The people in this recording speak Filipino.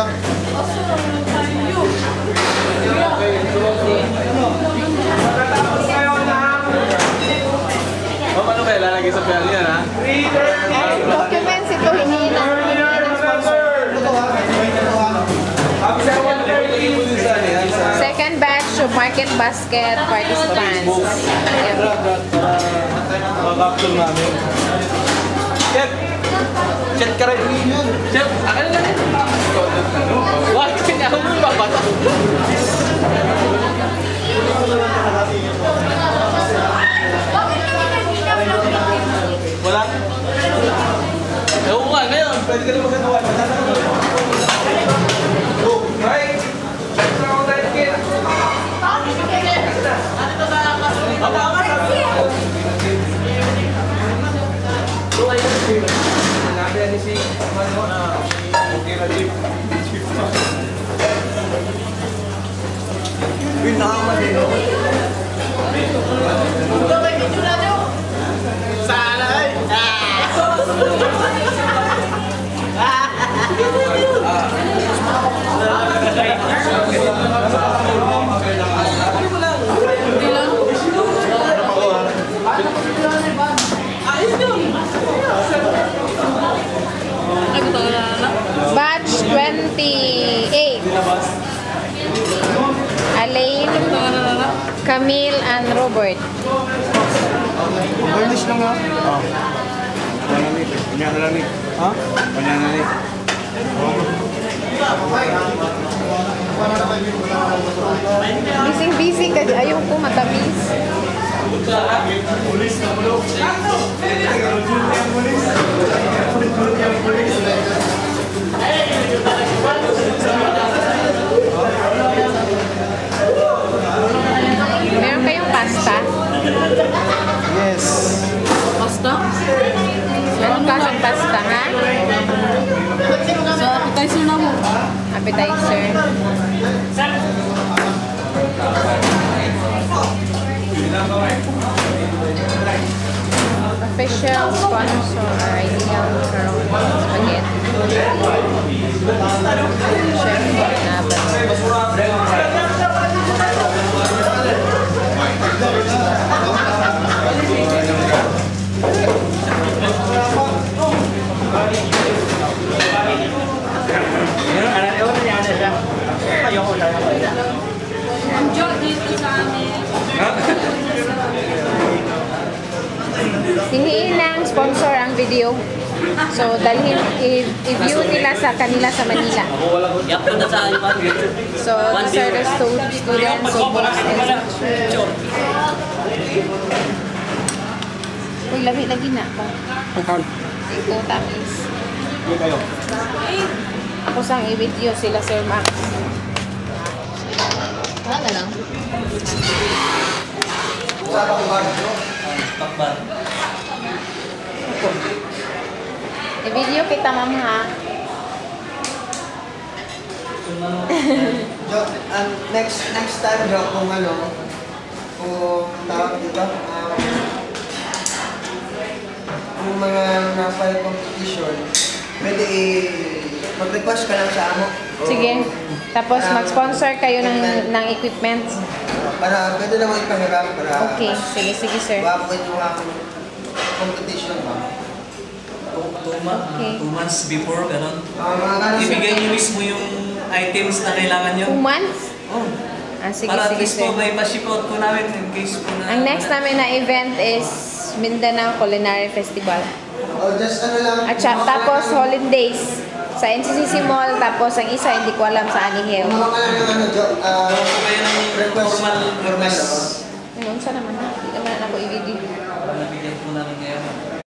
lang. Ano kaya lalagay sa pera niya, ha? Documents ito, hinihinang sponsor. Second batch of market basket participants. Yep. Mag-capture namin. Chef! Chef ka rin. Chef, akin na rin. Wah, kanya ako mo babata. Wala. Ewan nga, ngayon. Pwede ka rin magagawa. Right? Batch 28. Alain, Camille, and Robert. Garnish lang ha? Oo. Banana lamig. Ha? Banana lamig. Busy kasi ayaw ko matamis. Meron kayong pasta? Yes. Pasta? Meron kasang pasta, ha? Sa appetizer na mo. Appetizer. Official sponsor, Ideal Macaroni Spaghetti. Chef Barnabas. Enjoy dito sa amin. Hingiin ng sponsor ang video. So, dalhin, i-view nila sa kanila sa Manila. So, these are the students of Boss Instruction. Uy, lami lagi na ako. Ito, tamis. Ako sang i-video sila, Sir Max. Wala na lang. I-video kita, ma'am, ha? Next time, Jo, kung tawag dito, kung mga na-file competition, pwede mag-request ka lang sa amo. Sige. Tapos mag-sponsor kayo ng equipment. Para pwede naman ipahiram para Okay. Sige, sir. wapit yung competition ba? Okay. 2 months before, gano'n. Mga ganun Ibigay niyo mismo yung items na kailangan niyo. 2 months? Oh. Sige, Para at sige, least sir. po may pa-ship out po namin in case po na... Ang next namin na event is Mindanao Culinary Festival. just lang. At tapos holidays sa NCCC Mall. Tapos ang isa, hindi ko alam sa Anihill. Mga lang Jo, po kayo ng formal request. Ayun, saan naman na? Hindi naman ako i-video. Nabigyan po namin ngayon.